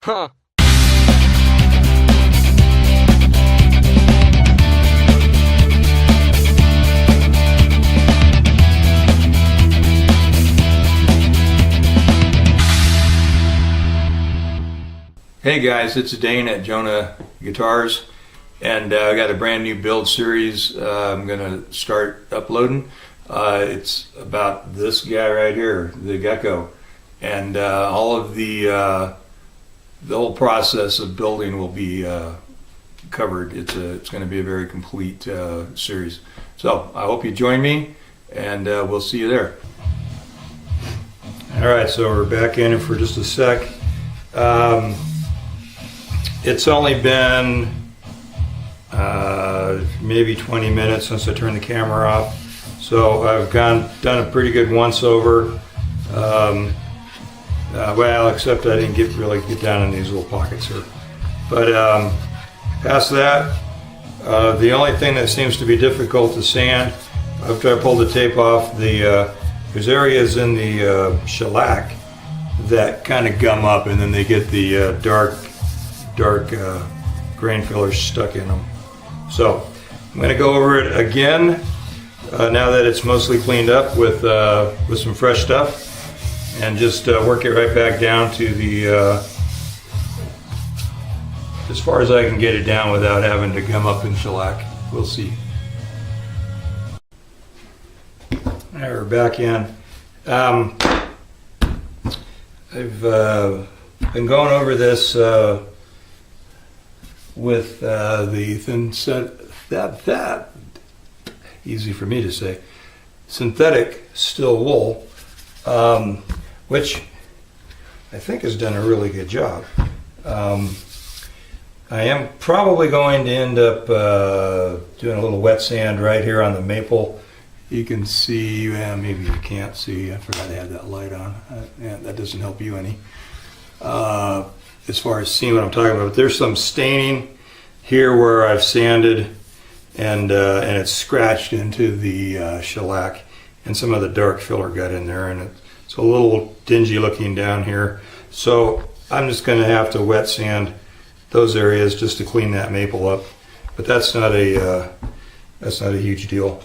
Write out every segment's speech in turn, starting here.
Huh. Hey guys, it's Dane at Jonah Guitars, and I got a brand new build series I'm going to start uploading. It's about this guy right here, the GECKO, and all of the whole process of building will be covered. It's going to be a very complete series. So I hope you join me, and we'll see you there. All right, so we're back in for just a sec. It's only been maybe 20 minutes since I turned the camera off, so I've done a pretty good once over. Well, except I didn't really get down in these little pockets here. But past that, the only thing that seems to be difficult to sand, after I pulled the tape off, there's areas in the shellac that kind of gum up, and then they get the dark grain fillers stuck in them. So I'm going to go over it again now that it's mostly cleaned up with some fresh stuff, and just work it right back down to the as far as I can get it down without having to gum up in shellac. We'll see. All right, we're back in. I've been going over this with the thin set that easy for me to say, synthetic still wool, which I think has done a really good job. I am probably going to end up doing a little wet sand right here on the maple. You can see, maybe you can't see, I forgot I had that light on. Yeah, that doesn't help you any. As far as seeing what I'm talking about, but there's some staining here where I've sanded, and it's scratched into the shellac, and some of the dark filler got in there, and it's a little dingy looking down here. So I'm just going to have to wet sand those areas just to clean that maple up, but that's not a huge deal.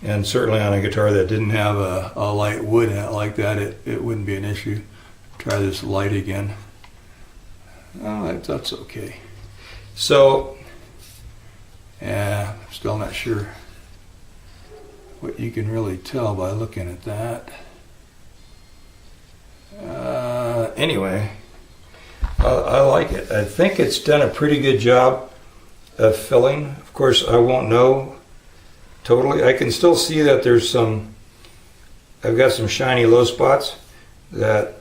And certainly on a guitar that didn't have a light wood in it like that, it wouldn't be an issue. Try this light again. Oh, that's okay. So, yeah, I'm still not sure what you can really tell by looking at that. Anyway, I like it. I think it's done a pretty good job of filling. Of course, I won't know totally. I can still see that there's I've got some shiny low spots that,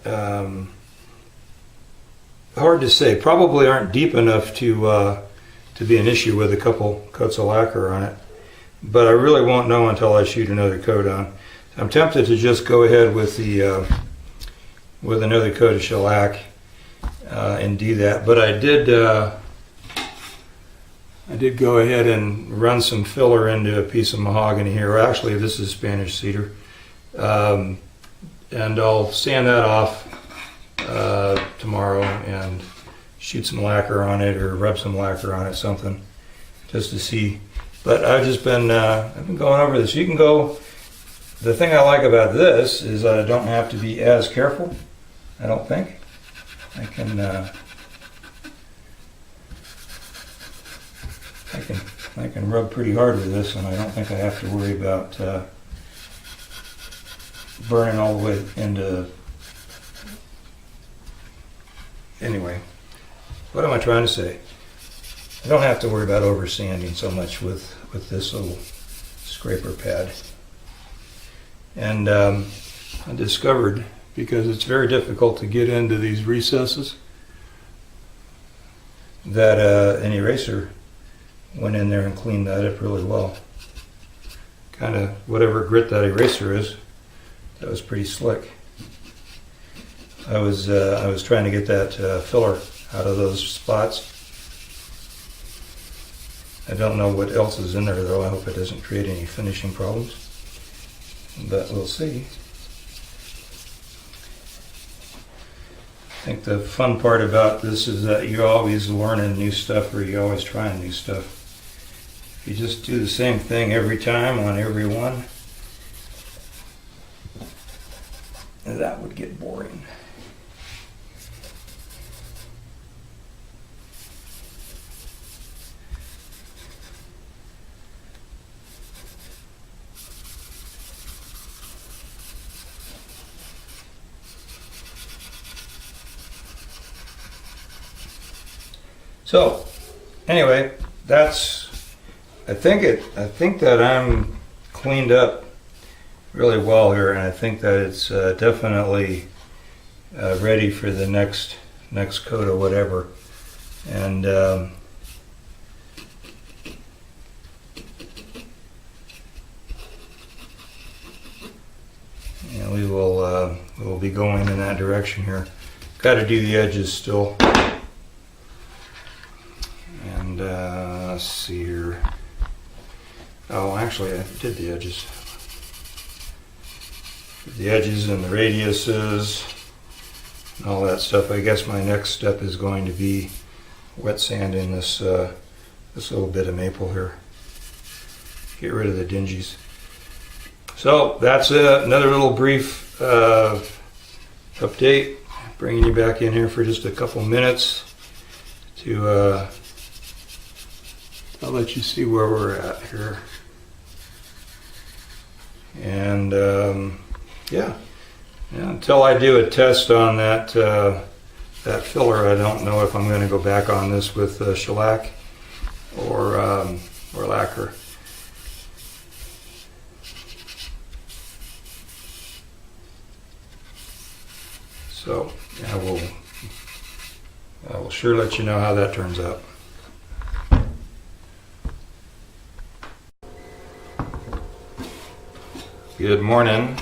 hard to say, probably aren't deep enough to be an issue with a couple coats of lacquer on it, but I really won't know until I shoot another coat on. I'm tempted to just go ahead with with another coat of shellac and do that, but I did go ahead and run some filler into a piece of mahogany here. Actually, this is Spanish cedar, and I'll sand that off tomorrow and shoot some lacquer on it, or rub some lacquer on it, something, just to see. But I've just been I've been going over this. You can go. The thing I like about this is I don't have to be as careful. I don't think I can. I can rub pretty hard with this, and I don't think I have to worry about burning all the way into. Anyway, what am I trying to say? I don't have to worry about over sanding so much with this little scraper pad. And I discovered, because it's very difficult to get into these recesses, that an eraser went in there and cleaned that up really well. Kind of whatever grit that eraser is, that was pretty slick. I was trying to get that filler out of those spots. I don't know what else is in there though. I hope it doesn't create any finishing problems, but we'll see. think the fun part about this is that you're always learning new stuff, or you're always trying new stuff. If you just do the same thing every time on every one, that would get boring. So, anyway, I think that I'm cleaned up really well here, and I think that it's definitely ready for the next coat or whatever. And we will be going in that direction here. Got to do the edges still. And let's see here. Oh, actually, I did the edges. The edges and the radiuses and all that stuff. I guess my next step is going to be wet sanding this little bit of maple here. Get rid of the dingies. So that's it. Another little brief update. Bringing you back in here for just a couple minutes to I'll let you see where we're at here. And yeah, until I do a test on that filler, I don't know if I'm going to go back on this with shellac or lacquer. So I will sure let you know how that turns out. Good morning.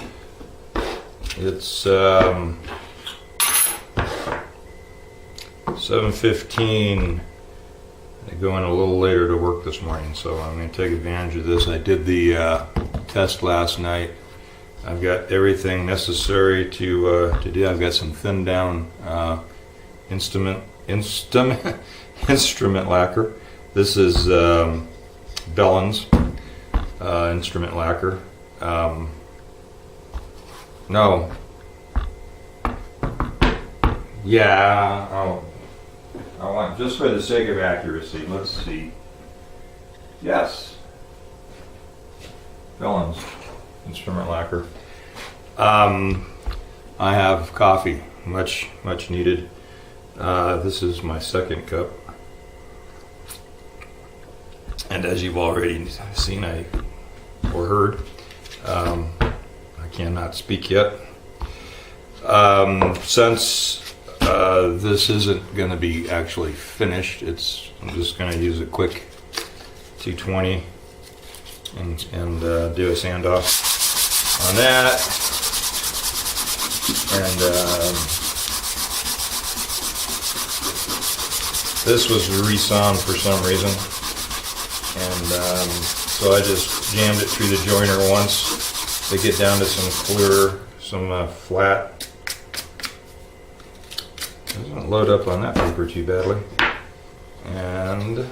It's 7:15. I go in a little later to work this morning, so I'm going to take advantage of this. I did the test last night. I've got everything necessary to do. I've got some thinned down instrument lacquer. This is Bellin's instrument lacquer. No. Yeah. I want, just for the sake of accuracy, let's see. Yes. Bellin's instrument lacquer. I have coffee, much needed. This is my second cup. And as you've already seen or heard, I cannot speak yet. Since this isn't going to be actually finished, I'm just going to use a quick 220 and do a sand off on that. And this was re-sawn for some reason, and so I just jammed it through the joiner once to get down to some clear, some flat. Doesn't load up on that paper too badly. And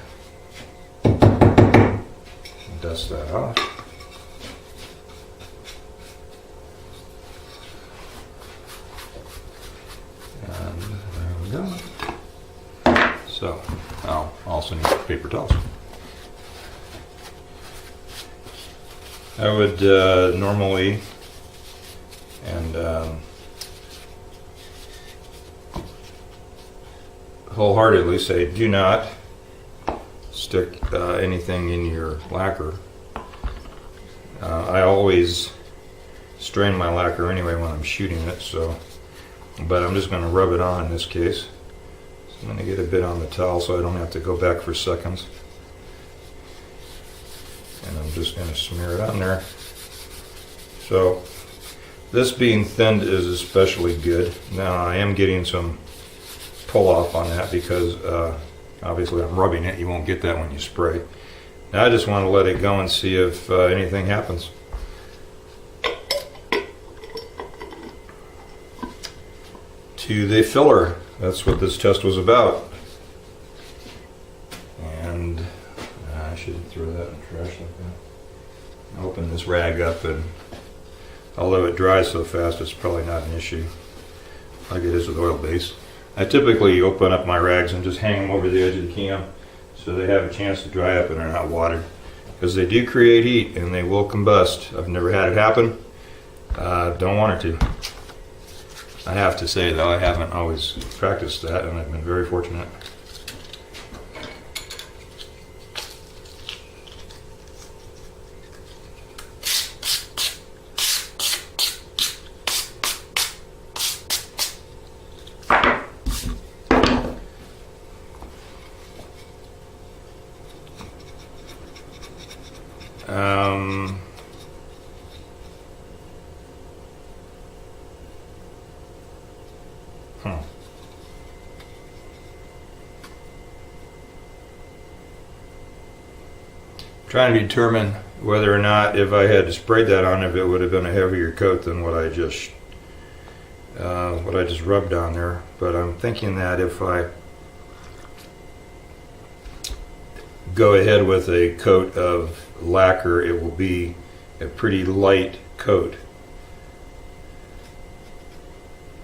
dust that off. And there we go. So I'll also need paper towels. I would normally and wholeheartedly say do not stick anything in your lacquer. I always strain my lacquer anyway when I'm shooting it, but I'm just going to rub it on in this case. So I'm going to get a bit on the towel so I don't have to go back for seconds. And I'm just going to smear it on there. So this being thinned is especially good. Now I am getting some pull off on that because obviously I'm rubbing it. You won't get that when you spray. Now I just want to let it go and see if anything happens. To the filler. that's what this test was about. And I should throw that in the trash like that. I'll open this rag up, and although it dries so fast, it's probably not an issue like it is with oil base. I typically open up my rags and just hang them over the edge of the cam so they have a chance to dry up and are not watered, because they do create heat and they will combust. I've never had it happen. Don't want it to. I have to say, though, I haven't always practiced that, and I've been very fortunate. Trying to determine whether or not, if I had sprayed that on, if it would have been a heavier coat than what I just rubbed on there. But I'm thinking that if I go ahead with a coat of lacquer, it will be a pretty light coat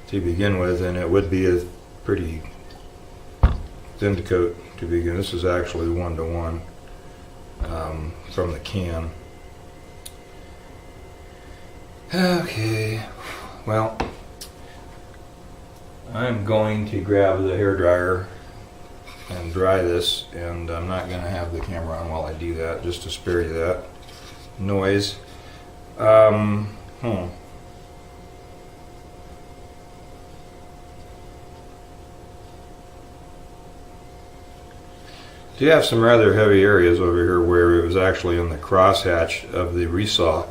to begin with, and it would be a pretty thin coat to begin. This is actually 1-to-1 from the can. Okay, well, I'm going to grab the hairdryer and dry this, and I'm not going to have the camera on while I do that, just to spare you that noise. Do have some rather heavy areas over here where it was actually in the crosshatch of the resaw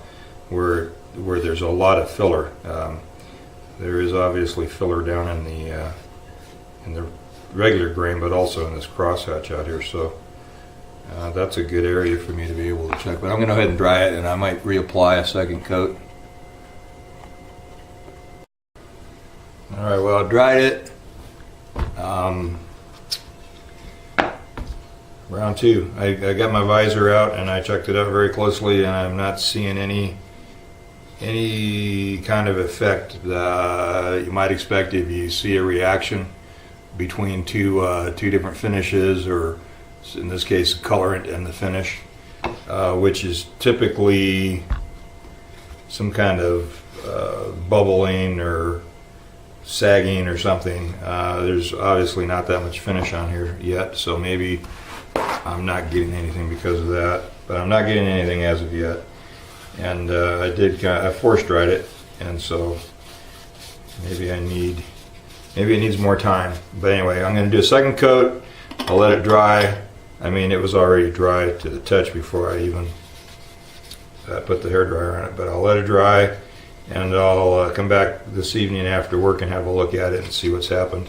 where there's a lot of filler. There is obviously filler down in the regular grain, but also in this crosshatch out here. So that's a good area for me to be able to check. But I'm going to go ahead and dry it, and I might reapply a second coat. All right, well, I dried it. Round two. I got my visor out and I checked it out very closely, and I'm not seeing any kind of effect that you might expect if you see a reaction between two different finishes, or in this case, the colorant and the finish, which is typically some kind of bubbling or sagging or something. There's obviously not that much finish on here yet, so maybe I'm not getting anything because of that, but I'm not getting anything as of yet. And I force dried it, and so maybe it needs more time. But anyway, I'm going to do a second coat. I'll let it dry. I mean, it was already dry to the touch before I even put the hairdryer on it, but I'll let it dry, and I'll come back this evening after work and have a look at it and see what's happened.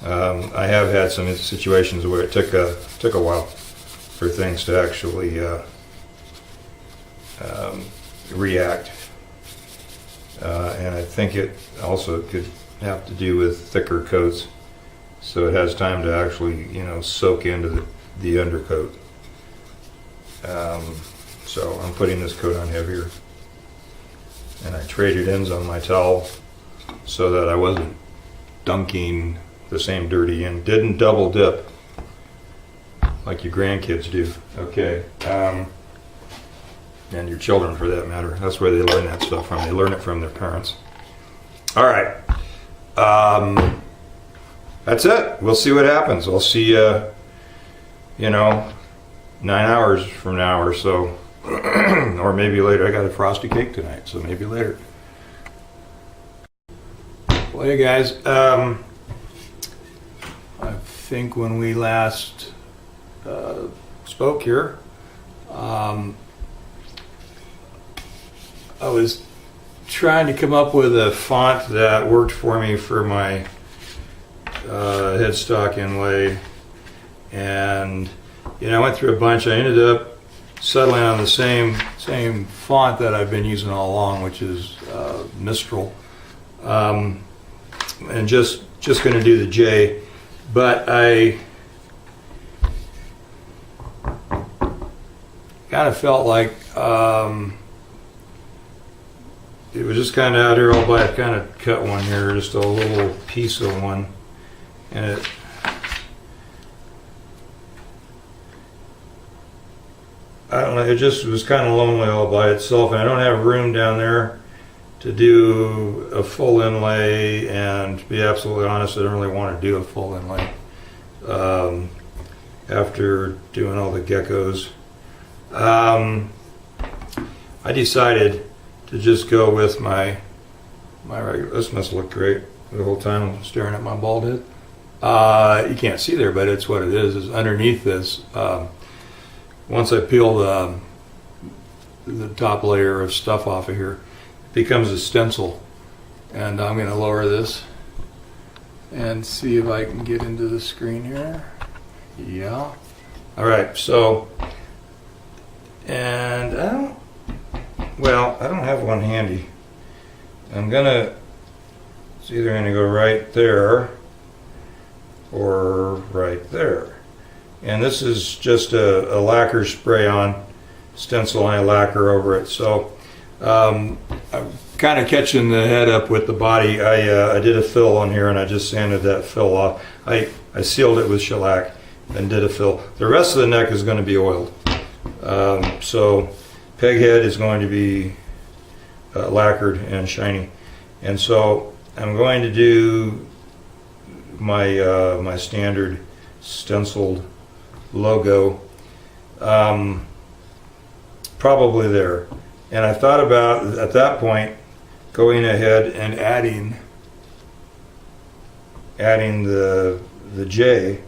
I have had some situations where it took a while for things to actually react, and I think it also could have to do with thicker coats, so it has time to actually, soak into the undercoat. So I'm putting this coat on heavier, and I traded ends on my towel so that I wasn't dunking the same dirty in. Didn't double dip like your grandkids do. Okay, and your children for that matter. That's where they learn that stuff from. They learn it from their parents. All right, that's it. We'll see what happens. I'll see you, 9 hours from now or so, or maybe later. I got a frosty cake tonight, so maybe later. Well, hey guys, I think when we last spoke here, I was trying to come up with a font that worked for me for my headstock inlay, and I went through a bunch. I ended up settling on the same font that I've been using all along, which is Mistral, and just just going to do the J, but I kind of felt like it was just kind of out here all by. I kind of cut one here, just a little piece of one, and it I don't know, it just was kind of lonely all by itself, and I don't have room down there to do a full inlay, and to be absolutely honest, I don't really want to do a full inlay after doing all the geckos. I decided to just go with my regular. This must look great the whole time I'm staring at my bald head. You can't see there, but it's what it is. Is underneath this. Once I peel the top layer of stuff off of here, it becomes a stencil. And I'm going to lower this and see if I can get into the screen here. Yeah. All right. So, and I don't have one handy. It's either going to go right there or right there. And this is just a lacquer spray-on stencil, and I lacquer over it. So I'm kind of catching the head up with the body. I did a fill on here, and I just sanded that fill off. I sealed it with shellac and did a fill. The rest of the neck is going to be oiled. So peg head is going to be lacquered and shiny. And so I'm going to do my standard stenciled logo probably there. And I thought about, at that point, going ahead and adding the J.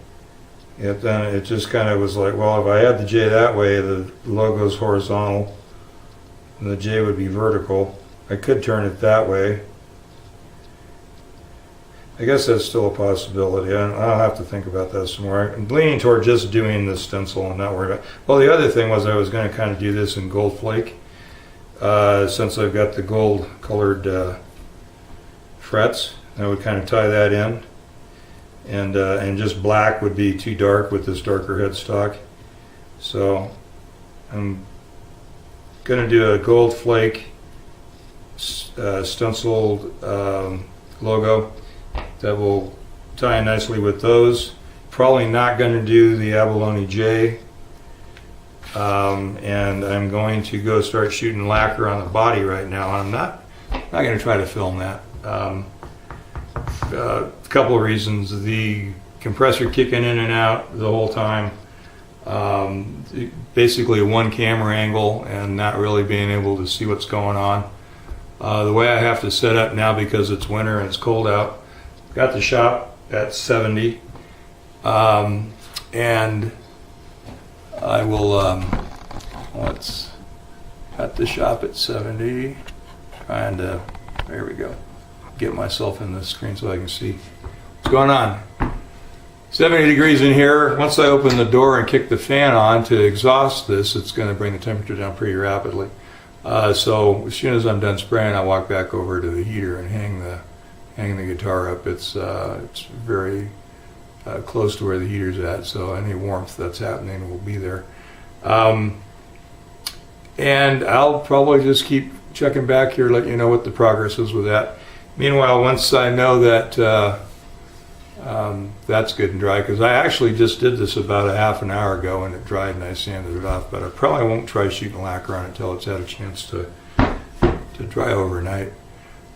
Then it just kind of was like, well, if I had the J that way, the logo's horizontal and the J would be vertical. I could turn it that way. I guess that's still a possibility. I'll have to think about that some more. I'm leaning toward just doing the stencil and not worry about it. Well, the other thing was I was going to kind of do this in gold flake. Since I've got the gold colored frets, I would kind of tie that in. And just black would be too dark with this darker headstock. So I'm going to do a gold flake stenciled logo that will tie in nicely with those. Probably not going to do the abalone J. And I'm going to go start shooting lacquer on the body right now. I'm not going to try to film that. A couple of reasons. The compressor kicking in and out the whole time. Basically a one camera angle and not really being able to see what's going on. The way I have to set up now, because it's winter and it's cold out, got the shop at 70, and I will let's cut the shop at 70, trying to, there we go, get myself in the screen so I can see what's going on. 70 degrees in here. Once I open the door and kick the fan on to exhaust this, it's going to bring the temperature down pretty rapidly. So as soon as I'm done spraying, I walk back over to the heater and hang the guitar up. It's very close to where the heater's at, so any warmth that's happening will be there. And I'll probably just keep checking back here, let you know what the progress is with that. Meanwhile, once I know that that's good and dry, because I actually just did this about a half an hour ago and it dried and I sanded it off, but I probably won't try shooting lacquer on it until it's had a chance to dry overnight.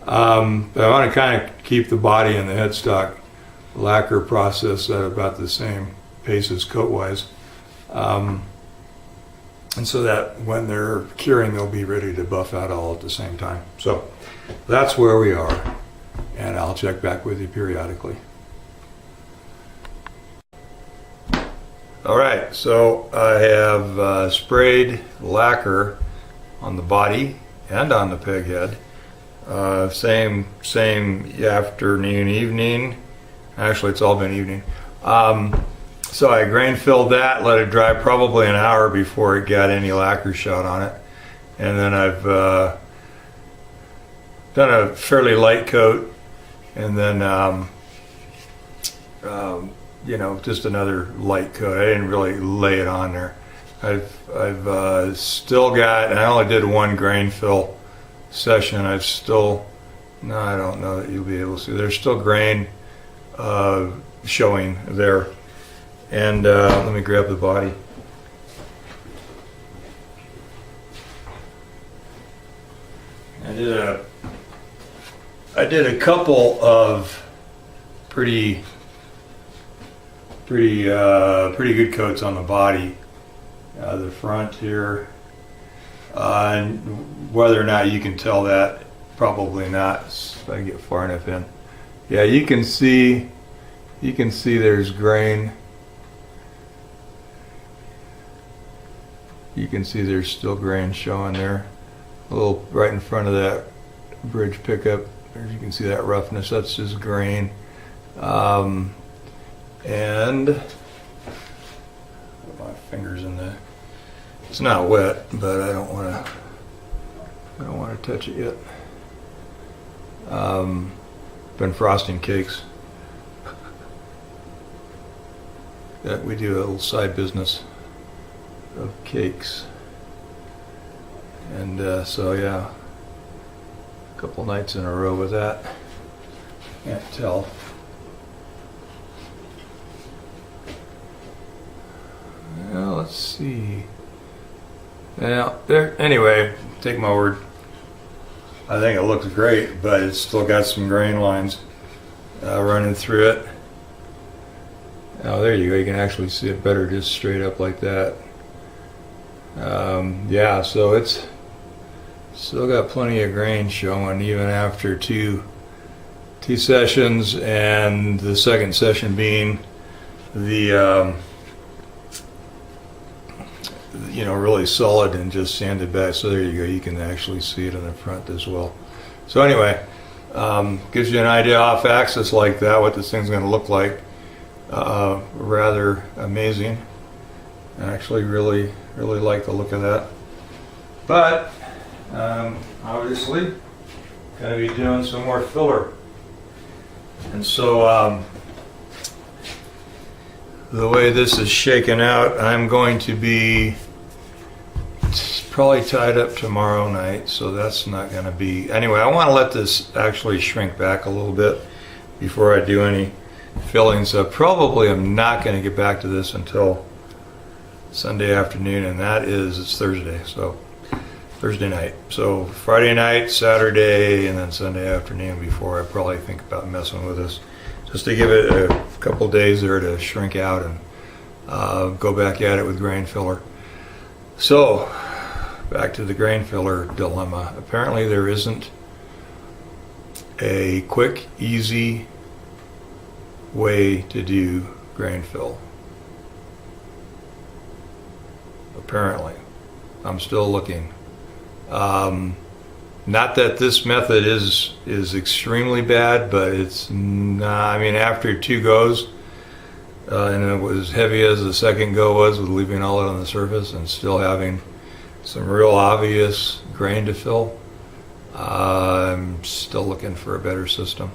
But I want to kind of keep the body and the headstock lacquer process at about the same pace as coat-wise. And so that when they're curing, they'll be ready to buff out all at the same time. So that's where we are, and I'll check back with you periodically. All right, so I have sprayed lacquer on the body and on the peg head. Same afternoon, evening. Actually, it's all been evening. So I grain filled that, let it dry probably an hour before it got any lacquer shot on it. And then I've done a fairly light coat, and then you know, just another light coat. I didn't really lay it on there. I've still got, and I only did one grain fill session. I've still, no, I don't know that you'll be able to see. There's still grain showing there. And let me grab the body. I did a couple of pretty good coats on the body. The front here, and whether or not you can tell that, probably not. If I get far enough in, yeah, you can see there's grain. You can see there's still grain showing there, a little right in front of that bridge pickup. As you can see that roughness, that's just grain, and put my fingers in the. It's not wet, but I don't want to touch it yet. Been frosting cakes. That we do a little side business of cakes, and so yeah, a couple nights in a row with that. Can't tell. Well, let's see. Yeah, there. Anyway, take my word. I think it looks great, but it's still got some grain lines running through it. Oh, there you go. You can actually see it better just straight up like that. Yeah, so it's still got plenty of grain showing even after two sessions, and the second session being the you know, really solid and just sanded back. So there you go. You can actually see it in the front as well. So anyway, gives you an idea off axis like that what this thing's going to look like. Rather amazing. I actually really like the look of that. But obviously going to be doing some more filler. And so the way this is shaken out, I'm going to be probably tied up tomorrow night, so that's not going to be. Anyway, I want to let this actually shrink back a little bit before I do any filling. So probably I'm not going to get back to this until Sunday afternoon, and that is, it's Thursday, so Thursday night. So Friday night, Saturday, and then Sunday afternoon before I probably think about messing with this. Just to give it a couple days there to shrink out and go back at it with grain filler. So, back to the grain filler dilemma. Apparently there isn't a quick, easy way to do grain fill. Apparently. I'm still looking. Not that this method is extremely bad, but it's not. I mean, after two goes, and it was as heavy as the second go was with leaving all it on the surface and still having some real obvious grain to fill, I'm still looking for a better system.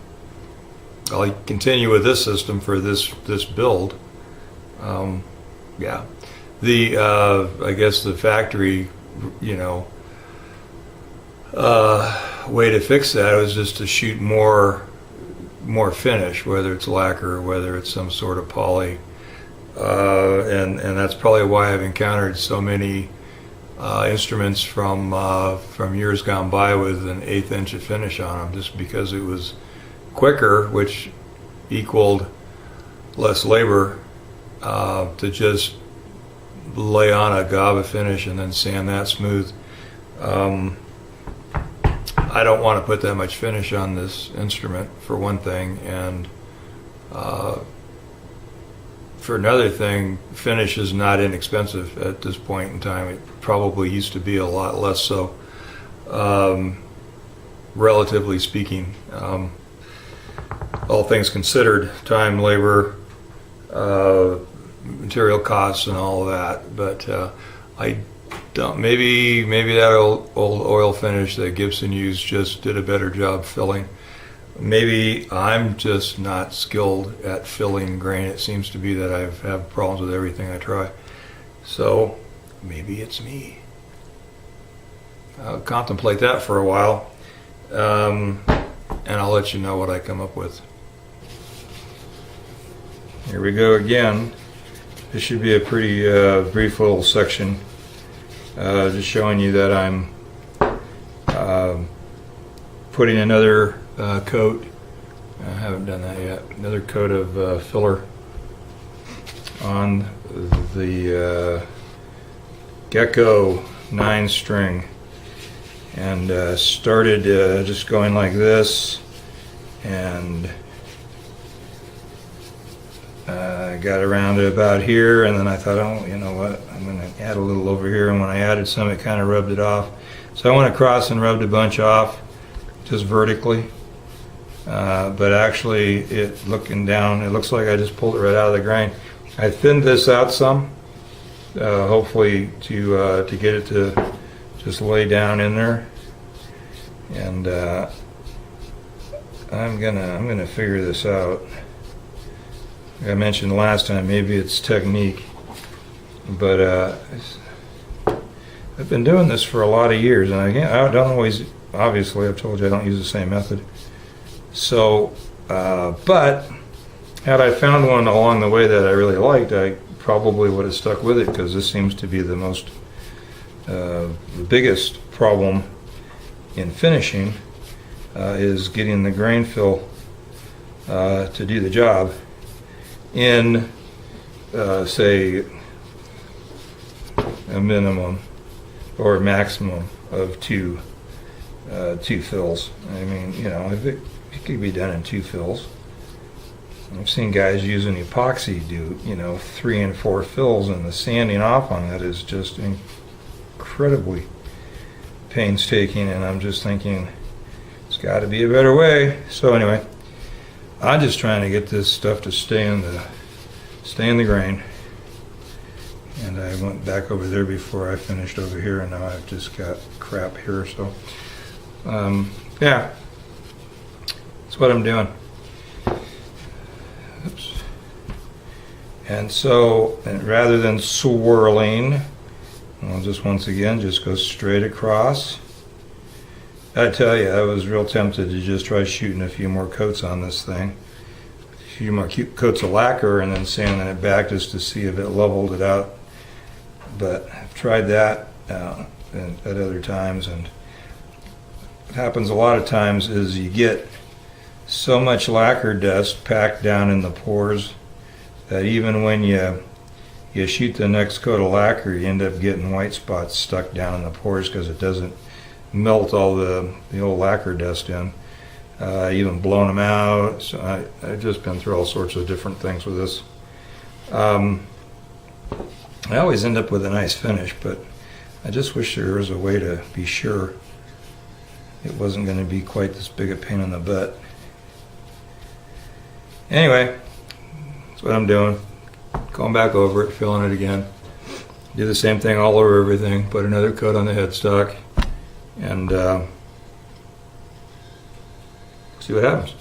I'll continue with this system for this build. Yeah, I guess the factory, you know, way to fix that was just to shoot more finish, whether it's lacquer or whether it's some sort of poly, and that's probably why I've encountered so many instruments from years gone by with an 1/8 inch of finish on them, just because it was quicker, which equaled less labor to just lay on a gob of finish and then sand that smooth. I don't want to put that much finish on this instrument, for one thing, and for another thing, finish is not inexpensive at this point in time. It probably used to be a lot less so, relatively speaking. All things considered, time, labor, material costs, and all of that. But I don't. Maybe that old oil finish that Gibson used just did a better job filling. maybe I'm just not skilled at filling grain. It seems to be that I have problems with everything I try. So maybe it's me. I'll contemplate that for a while, and I'll let you know what I come up with. Here we go again. This should be a pretty brief little section, just showing you that I'm putting another coat. I haven't done that yet. Another coat of filler on the GECKO 9-string, and started just going like this, and got around to about here, and then I thought, oh, you know what, I'm going to add a little over here, and when I added some, it kind of rubbed it off. So I went across and rubbed a bunch off, just vertically, but actually, looking down, it looks like I just pulled it right out of the grain. I thinned this out some, hopefully to get it to just lay down in there, and I'm gonna figure this out. Like I mentioned last time, maybe it's technique, but I've been doing this for a lot of years, and I don't always, obviously, I've told you I don't use the same method. So, but had I found one along the way that I really liked, I probably would have stuck with it, because this seems to be the biggest problem in finishing is getting the grain fill to do the job in, say, a minimum or maximum of two fills. I mean, you know, if it could be done in 2 fills. I've seen guys using epoxy do, you know, 3 and 4 fills, and the sanding off on that is just incredibly painstaking, and I'm just thinking, it's got to be a better way. So anyway, I'm just trying to get this stuff to stay in the grain. And I went back over there before I finished over here, and now I've just got crap here. So yeah, that's what I'm doing. Oops. And so, rather than swirling, I'll just once again just go straight across. I tell you, I was real tempted to just try shooting a few more coats on this thing. A few more coats of lacquer and then sanding it back just to see if it leveled it out. But I've tried that at other times, and what happens a lot of times is you get so much lacquer dust packed down in the pores that even when you shoot the next coat of lacquer, you end up getting white spots stuck down in the pores because it doesn't melt all the old lacquer dust in, even blowing them out. So I've just been through all sorts of different things with this. I always end up with a nice finish, but I just wish there was a way to be sure it wasn't going to be quite this big a pain in the butt. Anyway, that's what I'm doing. Going back over it, filling it again. Do the same thing all over everything. Put another coat on the headstock, and see what happens.